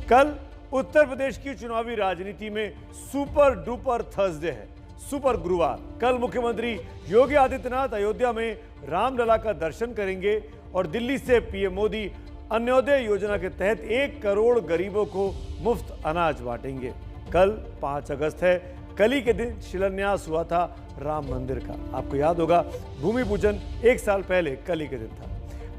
कल उत्तर प्रदेश की चुनावी राजनीति में सुपर डुपर थर्सडे है, सुपर गुरुवार। कल मुख्यमंत्री योगी आदित्यनाथ अयोध्या में रामलला का दर्शन करेंगे और दिल्ली से पीएम मोदी अन्योदय योजना के तहत 1 करोड़ गरीबों को मुफ्त अनाज बांटेंगे। कल 5 अगस्त है। कल ही के दिन शिलान्यास हुआ था राम मंदिर का। आपको याद होगा भूमि पूजन 1 साल पहले कल ही के दिन था।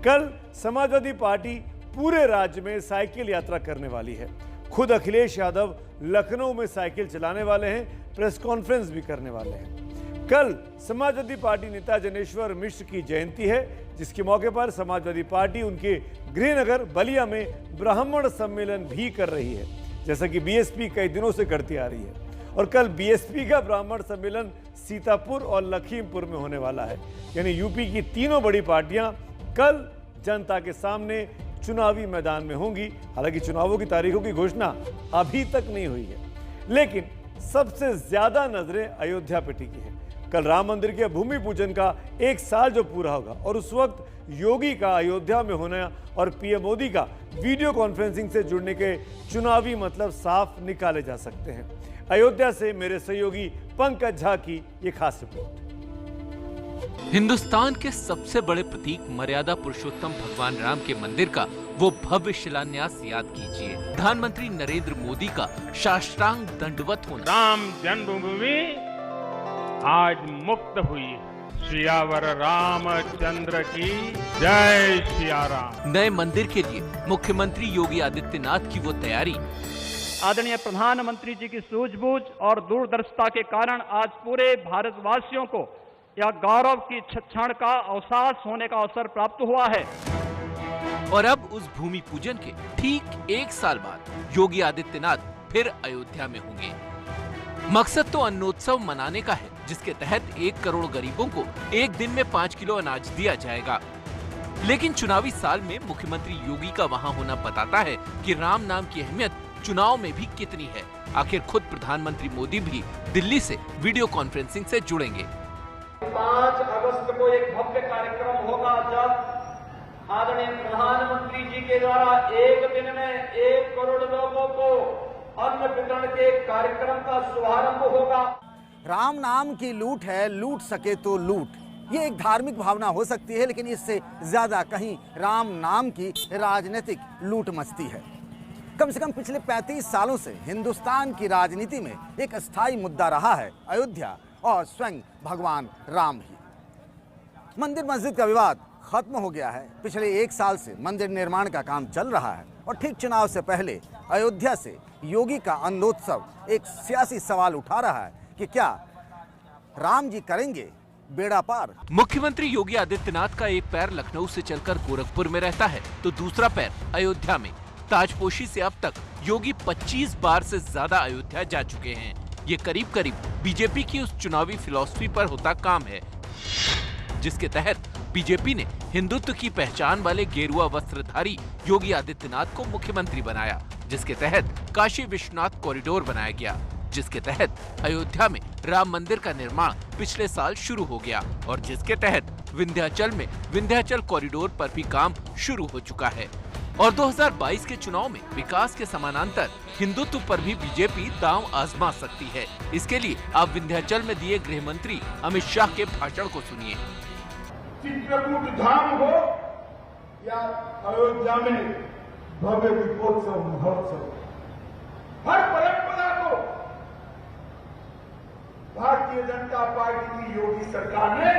कल समाजवादी पार्टी पूरे राज्य में साइकिल यात्रा करने वाली है। खुद अखिलेश यादव लखनऊ में साइकिल चलाने वाले हैं, प्रेस कॉन्फ्रेंस भी करने वाले हैं। कल समाजवादी पार्टी नेता जनेश्वर मिश्र की जयंती है, जिसके मौके पर समाजवादी पार्टी उनके गृहनगर बलिया में ब्राह्मण सम्मेलन भी कर रही है, जैसा कि बीएसपी कई दिनों से करती आ रही है। और कल बीएसपी का ब्राह्मण सम्मेलन सीतापुर और लखीमपुर में होने वाला है। यानी यूपी की तीनों बड़ी पार्टियां कल जनता के सामने चुनावी मैदान में होंगी। हालांकि चुनावों की तारीखों की घोषणा अभी तक नहीं हुई है, लेकिन सबसे ज्यादा नजरें अयोध्या पे टिकी है। कल राम मंदिर के भूमि पूजन का 1 साल जो पूरा होगा और उस वक्त योगी का अयोध्या में होना और पीएम मोदी का वीडियो कॉन्फ्रेंसिंग से जुड़ने के चुनावी मतलब साफ निकाले जा सकते हैं। अयोध्या से मेरे सहयोगी पंकज झा की ये खास रिपोर्ट। हिंदुस्तान के सबसे बड़े प्रतीक मर्यादा पुरुषोत्तम भगवान राम के मंदिर का वो भव्य शिलान्यास याद कीजिए। प्रधानमंत्री नरेंद्र मोदी का साष्टांग दंडवत होना। राम जन्मभूमि आज मुक्त हुई है। सियावर रामचंद्र की जय सिया राम। नए मंदिर के लिए मुख्यमंत्री योगी आदित्यनाथ की वो तैयारी। आदरणीय प्रधानमंत्री जी की सूझबूझ और दूरदर्शिता के कारण आज पूरे भारतवासियों को यह गौरव की क्षण का अवसाद होने का अवसर प्राप्त हुआ है। और अब उस भूमि पूजन के ठीक 1 साल बाद योगी आदित्यनाथ फिर अयोध्या में होंगे। मकसद तो अन्नोत्सव मनाने का है, जिसके तहत 1 करोड़ गरीबों को एक दिन में 5 किलो अनाज दिया जाएगा। लेकिन चुनावी साल में मुख्यमंत्री योगी का वहां होना बताता है कि राम नाम की अहमियत चुनाव में भी कितनी है। आखिर खुद प्रधानमंत्री मोदी भी दिल्ली से वीडियो कॉन्फ्रेंसिंग से जुड़ेंगे। 5 अगस्त को एक भव्य कार्यक्रम होगा, जब आदरणीय प्रधानमंत्री जी के द्वारा एक दिन में 1 करोड़ लोगों को अन्न वितरण के कार्यक्रम का शुभारंभ होगा। राम नाम की लूट है, लूट सके तो लूट। ये एक धार्मिक भावना हो सकती है, लेकिन इससे ज्यादा कहीं राम नाम की राजनीतिक लूट मचती है। कम से कम पिछले 35 सालों से हिंदुस्तान की राजनीति में एक अस्थायी मुद्दा रहा है अयोध्या और स्वयं भगवान राम ही। मंदिर मस्जिद का विवाद खत्म हो गया है। पिछले 1 साल से मंदिर निर्माण का काम चल रहा है और ठीक चुनाव से पहले अयोध्या से योगी का अन्नोत्सव एक सियासी सवाल उठा रहा है कि क्या राम जी करेंगे बेड़ा पार। मुख्यमंत्री योगी आदित्यनाथ का एक पैर लखनऊ से चलकर गोरखपुर में रहता है, तो दूसरा पैर अयोध्या में। ताजपोशी से अब तक योगी 25 बार से ज्यादा अयोध्या जा चुके हैं। ये करीब करीब बीजेपी की उस चुनावी फिलॉसफी पर होता काम है, जिसके तहत बीजेपी ने हिंदुत्व की पहचान वाले गेरुआ वस्त्रधारी योगी आदित्यनाथ को मुख्यमंत्री बनाया, जिसके तहत काशी विश्वनाथ कॉरिडोर बनाया गया, जिसके तहत अयोध्या में राम मंदिर का निर्माण पिछले साल शुरू हो गया और जिसके तहत विंध्याचल में विंध्याचल कॉरिडोर पर भी काम शुरू हो चुका है। और 2022 के चुनाव में विकास के समानांतर हिंदुत्व पर भी बीजेपी दांव आजमा सकती है। इसके लिए आप विंध्याचल में दिए गृह मंत्री अमित शाह के भाषण को सुनिए। चित्रकूट धाम हो या अयोध्या में भव्य दीपोत्सव महोत्सव, हर परंपरा को भारतीय जनता पार्टी की योगी सरकार ने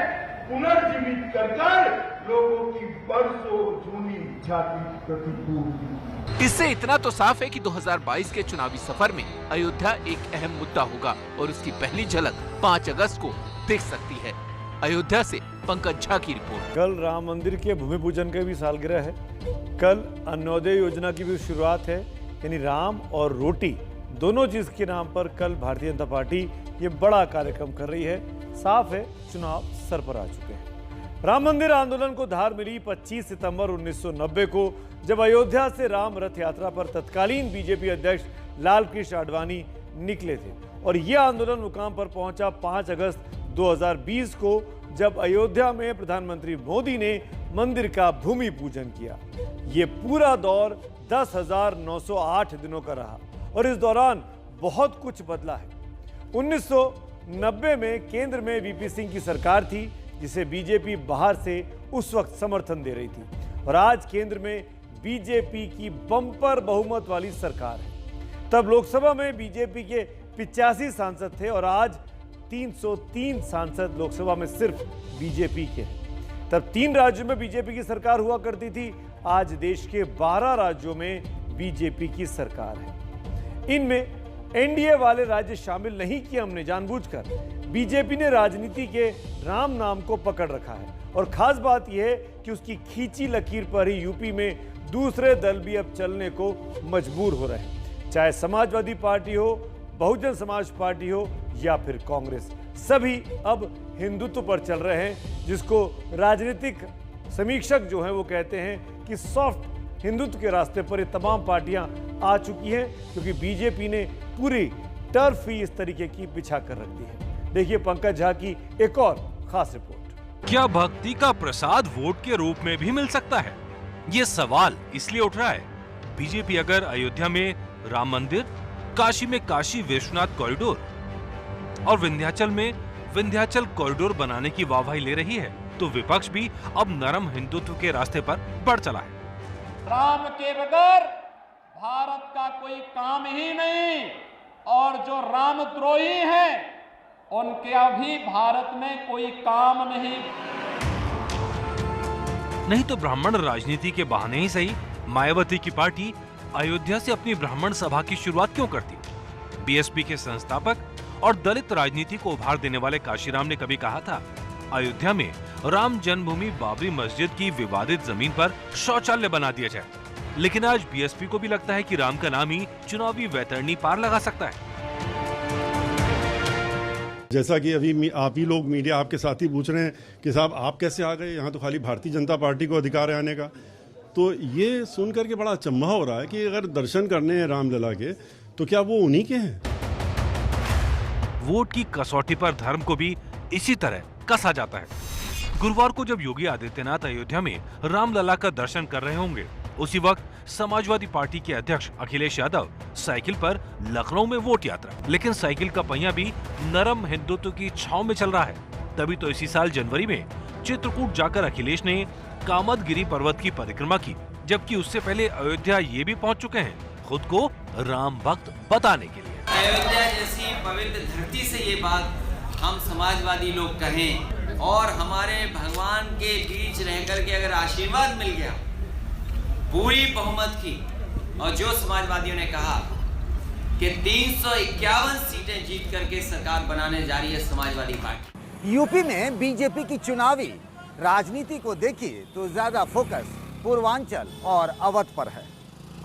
पुनर्जीवित कर लोगों की बरसों जूनी इच्छा की प्रतिपूर्ति। इससे इतना तो साफ है कि 2022 के चुनावी सफर में अयोध्या एक अहम मुद्दा होगा और उसकी पहली झलक 5 अगस्त को दिख सकती है। अयोध्या से पंकज झा की रिपोर्ट। कल राम मंदिर के भूमि पूजन का भी सालगिरह है। कल अन्योदय योजना की भी शुरुआत है, यानी राम और रोटी दोनों चीज के नाम पर कल भारतीय जनता पार्टी ये बड़ा कार्यक्रम कर रही है। साफ है चुनाव सर पर आ चुके हैं। राम मंदिर आंदोलन को धार मिली 25 सितंबर 1990 को, जब अयोध्या से राम रथ यात्रा पर तत्कालीन बीजेपी अध्यक्ष लाल कृष्ण आडवाणी निकले थे और यह आंदोलन मुकाम पर पहुंचा 5 अगस्त 2020 को, जब अयोध्या में प्रधानमंत्री मोदी ने मंदिर का भूमि पूजन किया। ये पूरा दौर 10,908 दिनों का रहा और इस दौरान बहुत कुछ बदला है। 1990 में केंद्र में वीपी सिंह की सरकार थी, जिसे बीजेपी बाहर से उस वक्त समर्थन दे रही थी, और आज केंद्र में बीजेपी की बम्पर बहुमत वाली सरकार है। तब लोकसभा में बीजेपी के 85 सांसद थे और आज 303 सांसद लोकसभा में सिर्फ बीजेपी के हैं। तब 3 राज्यों में बीजेपी की सरकार हुआ करती थी, आज देश के 12 राज्यों में बीजेपी की सरकार है। इनमें एनडीए वाले राज्य शामिल नहीं किए हमने जानबूझकर। बीजेपी ने राजनीति के राम नाम को पकड़ रखा है और खास बात यह है कि उसकी खींची लकीर पर ही यूपी में दूसरे दल भी अब चलने को मजबूर हो रहे हैं, चाहे समाजवादी पार्टी हो, बहुजन समाज पार्टी हो या फिर कांग्रेस। सभी अब हिंदुत्व पर चल रहे हैं, जिसको राजनीतिक समीक्षक जो हैं वो कहते हैं कि सॉफ्ट हिंदुत्व के रास्ते पर ये तमाम पार्टियां आ चुकी हैं, क्योंकि बीजेपी ने पूरी टर्फ ही इस तरीके की बिछा कर रख दी है। देखिए पंकज झा की एक और खास रिपोर्ट। क्या भक्ति का प्रसाद वोट के रूप में भी मिल सकता है? ये सवाल इसलिए उठ रहा है, बीजेपी अगर अयोध्या में राम मंदिर, काशी में काशी विश्वनाथ कॉरिडोर और विंध्याचल में विंध्याचल कॉरिडोर बनाने की वाहवाही ले रही है, तो विपक्ष भी अब नरम हिंदुत्व के रास्ते पर बढ़ चला है। राम के बगैर भारत का कोई काम ही नहीं, और जो रामद्रोही हैं उनके अभी भारत में कोई काम नहीं तो ब्राह्मण राजनीति के बहाने ही सही मायावती की पार्टी अयोध्या से अपनी ब्राह्मण सभा की शुरुआत क्यों करती? बीएसपी के संस्थापक और दलित राजनीति को उभार देने वाले काशीराम ने कभी कहा था, अयोध्या में राम जन्मभूमि बाबरी मस्जिद की विवादित जमीन पर शौचालय बना दिया जाए। लेकिन आज बीएसपी को भी लगता है कि राम का नाम ही चुनावी वैतरणी पार लगा सकता है। जैसा कि अभी आप ही लोग मीडिया आपके साथी पूछ रहे हैं कि साहब आप कैसे आ गए, यहाँ तो खाली भारतीय जनता पार्टी को अधिकार है आने का। तो ये सुनकर के बड़ा अचंभा हो रहा है कि अगर दर्शन करने हैं रामलला के, तो क्या वो उन्हीं के हैं? वोट की कसौटी पर धर्म को भी इसी तरह कसा जाता है। गुरुवार को जब योगी आदित्यनाथ अयोध्या में रामलला का दर्शन कर रहे होंगे, उसी वक्त समाजवादी पार्टी के अध्यक्ष अखिलेश यादव साइकिल पर लखनऊ में वोट यात्रा। लेकिन साइकिल का पहिया भी नरम हिंदुत्व की छाव में चल रहा है। तभी तो इसी साल जनवरी में चित्रकूट जाकर अखिलेश ने कामदगिरी पर्वत की परिक्रमा की, जबकि उससे पहले अयोध्या ये भी पहुंच चुके हैं खुद को राम भक्त बताने के लिए। अयोध्या जैसी पवित्र धरती से ये बात हम समाजवादी लोग कहें और हमारे भगवान के बीच रहकर के अगर आशीर्वाद मिल गया पूरी बहुमत की, और जो समाजवादियों ने कहा कि 351 सीटें जीत करके सरकार बनाने जा रही है समाजवादी पार्टी। यूपी में बीजेपी की चुनावी राजनीति को देखिए तो ज्यादा फोकस पूर्वांचल और अवध पर है।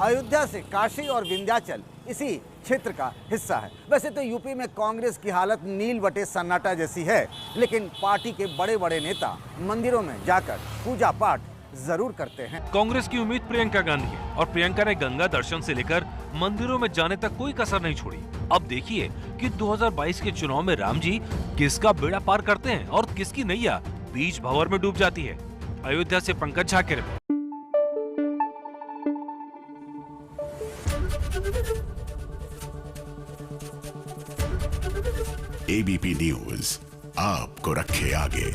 अयोध्या से काशी और विंध्याचल इसी क्षेत्र का हिस्सा है। वैसे तो यूपी में कांग्रेस की हालत नील बटे सन्नाटा जैसी है, लेकिन पार्टी के बड़े बड़े नेता मंदिरों में जाकर पूजा पाठ जरूर करते हैं। कांग्रेस की उम्मीद प्रियंका गांधी है और प्रियंका ने गंगा दर्शन से लेकर मंदिरों में जाने तक कोई कसर नहीं छोड़ी। अब देखिए कि 2022 के चुनाव में राम जी किसका बेड़ा पार करते हैं और किसकी नैया बीच भंवर में डूब जाती है। अयोध्या से पंकज झा की रिपोर्ट। एबीपी न्यूज आपको रखे आगे।